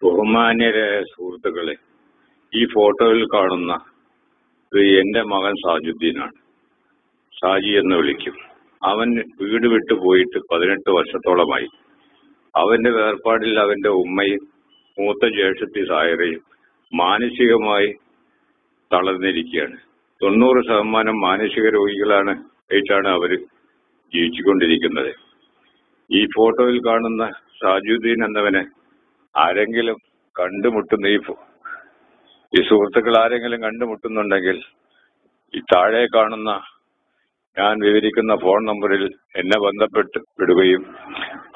ബഹുമാന്യരായ സുഹൃത്തുക്കളെ, ഈ ഫോട്ടോയിൽ കാണുന്ന എന്റെ മകൻ സാജുദ്ദീനാണ്. ഷാജി എന്ന് വിളിക്കും. അവൻ വീട് വിട്ടു പോയിട്ട് 18 വർഷത്തോളമായി. അവന്റെ വേർപാടിൽ അവന്റെ ഉമ്മയും മൂത്ത ജ്യേഷ്ഠത്തി സായറയും മാനസികമായി തളർന്നിരിക്കുകയാണ്. 90% മാനസിക രോഗികളാണ് ആയിട്ടാണ് അവര് ജീവിച്ചുകൊണ്ടിരിക്കുന്നത്. ഈ ഫോട്ടോയിൽ കാണുന്ന സാജുദ്ദീൻ എന്നവനെ ആരെങ്കിലും കണ്ടുമുട്ടുന്ന ഈ സുഹൃത്തുക്കൾ ആരെങ്കിലും കണ്ടുമുട്ടുന്നുണ്ടെങ്കിൽ ഈ താഴെ കാണുന്ന ഞാൻ വിവരിക്കുന്ന ഫോൺ നമ്പറിൽ എന്നെ ബന്ധപ്പെടുകയും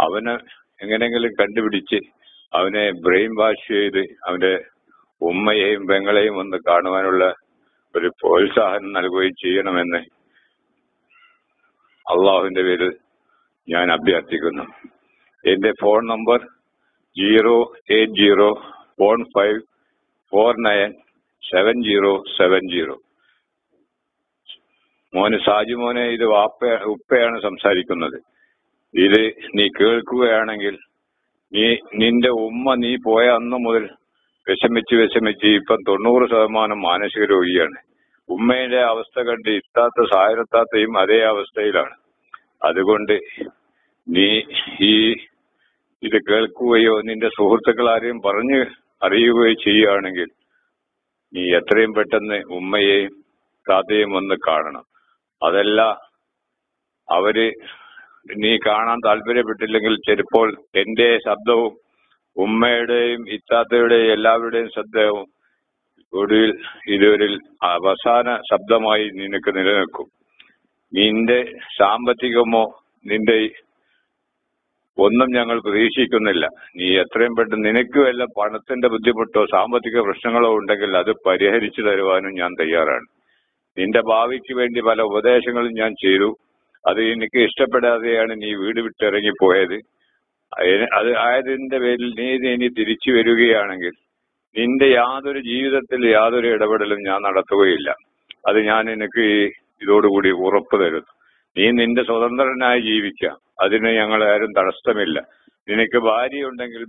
അവന് എങ്ങനെയെങ്കിലും കണ്ടുപിടിച്ച് അവനെ ബ്രെയിൻ വാഷ് ചെയ്ത് അവന്റെ ഉമ്മയെയും പെങ്ങളെയും ഒന്ന് കാണുവാനുള്ള ഒരു പ്രോത്സാഹനം നൽകുകയും ചെയ്യണമെന്ന് അള്ളാഹുവിന്റെ പേരിൽ ഞാൻ അഭ്യർത്ഥിക്കുന്നു. എന്റെ ഫോൺ നമ്പർ 08015497070. മോന് സാജു മോനെ, ഇത് ഉപ്പയാണ് സംസാരിക്കുന്നത്. ഇത് നീ കേൾക്കുകയാണെങ്കിൽ നിന്റെ ഉമ്മ നീ പോയ അന്ന് മുതൽ വിഷമിച്ച് ഇപ്പം 90% മാനസിക രോഗിയാണ്. ഉമ്മയുടെ അവസ്ഥ കണ്ട് ഇത്താത്ത സായരത്താത്തയും അതേ അവസ്ഥയിലാണ്. അതുകൊണ്ട് നീ ഇത് കേൾക്കുകയോ നിന്റെ സുഹൃത്തുക്കൾ ആരെയും പറഞ്ഞ് അറിയുകയോ ചെയ്യുകയാണെങ്കിൽ നീ എത്രയും പെട്ടെന്ന് ഉമ്മയെയും താത്തയും ഒന്ന് കാണണം. അതല്ല നീ കാണാൻ താല്പര്യപ്പെട്ടില്ലെങ്കിൽ ചിലപ്പോൾ എന്റെ ശബ്ദവും ഉമ്മയുടെയും ഇത്താത്തയുടെയും എല്ലാവരുടെയും ശബ്ദവും ഒടുവിൽ ഇതൊരു അവസാന ശബ്ദമായി നിനക്ക് നിലനിൽക്കും. നിന്റെ സാമ്പത്തികമോ നിന്റെ ഒന്നും ഞങ്ങൾ പ്രതീക്ഷിക്കുന്നില്ല. നീ എത്രയും പെട്ടെന്ന് നിനക്ക് വല്ല പണത്തിന്റെ ബുദ്ധിമുട്ടോ സാമ്പത്തിക പ്രശ്നങ്ങളോ ഉണ്ടെങ്കിൽ അത് പരിഹരിച്ചു തരുവാനും ഞാൻ തയ്യാറാണ്. നിന്റെ ഭാവിക്ക് വേണ്ടി പല ഉപദേശങ്ങളും ഞാൻ ചെയ്തു. അത് എനിക്ക് ഇഷ്ടപ്പെടാതെയാണ് നീ വീട് വിട്ടിറങ്ങിപ്പോയത്. ആയതിന്റെ പേരിൽ നീ ഇനി തിരിച്ചു വരികയാണെങ്കിൽ നിന്റെ ജീവിതത്തിൽ യാതൊരു ഇടപെടലും ഞാൻ നടത്തുകയില്ല. അത് ഞാൻ നിനക്ക് ഇതോടുകൂടി ഉറപ്പ് തരുന്നു. നീ നിന്റെ സ്വതന്ത്രനായി ജീവിക്കാം. അതിന് ഞങ്ങൾ ആരും തടസ്സമില്ല. നിനക്ക് ഭാര്യയുണ്ടെങ്കിൽ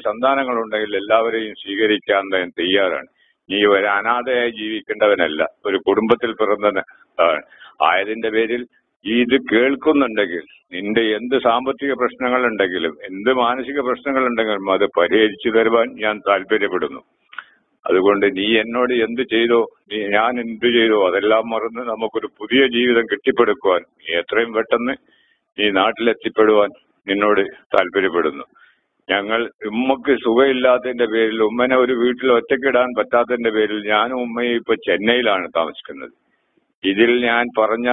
സന്താനങ്ങളുണ്ടെങ്കിൽ എല്ലാവരെയും സ്വീകരിക്കാൻ ഞാൻ തയ്യാറാണ്. നീ ഒരു അനാഥയായി ജീവിക്കേണ്ടവനല്ല, ഒരു കുടുംബത്തിൽ പിറന്ന ആയതിന്റെ പേരിൽ ഇത് കേൾക്കുന്നുണ്ടെങ്കിൽ നിന്റെ എന്ത് സാമ്പത്തിക പ്രശ്നങ്ങളുണ്ടെങ്കിലും എന്ത് മാനസിക പ്രശ്നങ്ങളുണ്ടെങ്കിലും അത് പരിഹരിച്ചു തരുവാൻ ഞാൻ താല്പര്യപ്പെടുന്നു. അതുകൊണ്ട് നീ എന്നോട് എന്ത് ചെയ്തോ ഞാൻ എന്ത് ചെയ്തോ അതെല്ലാം മറന്ന് നമുക്കൊരു പുതിയ ജീവിതം കെട്ടിപ്പടുക്കുവാൻ നീ എത്രയും പെട്ടെന്ന് ഈ നാട്ടിലെത്തിപ്പെടുവാൻ നിന്നോട് താല്പര്യപ്പെടുന്നു. ഉമ്മക്ക് സുഖമില്ലാത്തതിന്റെ പേരിൽ ഉമ്മനെ ഒരു വീട്ടിൽ ഒറ്റയ്ക്കിടാൻ പറ്റാത്തതിന്റെ പേരിൽ ഞാനും ഉമ്മയും ഇപ്പൊ ചെന്നൈയിലാണ് താമസിക്കുന്നത്. ഇതിൽ ഞാൻ പറഞ്ഞ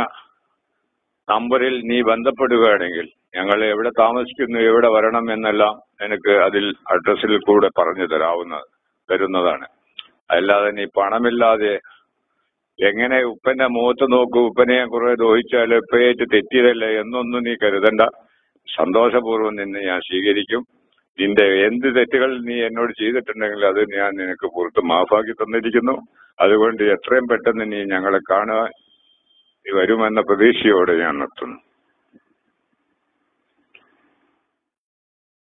നമ്പറിൽ നീ ബന്ധപ്പെടുകയാണെങ്കിൽ ഞങ്ങൾ എവിടെ താമസിക്കുന്നു, എവിടെ വരണം എന്നെല്ലാം എനിക്ക് അതിൽ അഡ്രസ്സിൽ കൂടെ പറഞ്ഞു തരുന്നതാണ്. അല്ലാതെ നീ പണമില്ലാതെ എങ്ങനെ ഉപ്പന്റെ മുഖത്ത് നോക്കൂ, ഉപ്പനെ കുറെ ദോഹിച്ചാൽ ഉപ്പയേറ്റ് തെറ്റിയതല്ലേ എന്നൊന്നും നീ കരുതണ്ട. സന്തോഷപൂർവ്വം നിന്നെ ഞാൻ സ്വീകരിക്കും. നിന്റെ എന്ത് തെറ്റുകൾ നീ എന്നോട് ചെയ്തിട്ടുണ്ടെങ്കിൽ അത് ഞാൻ നിനക്ക് പുറത്ത് മാഫാക്കി തന്നിരിക്കുന്നു. അതുകൊണ്ട് എത്രയും പെട്ടെന്ന് നീ ഞങ്ങളെ കാണുവാൻ വരുമെന്ന പ്രതീക്ഷയോടെ ഞാൻ നിർത്തുന്നു.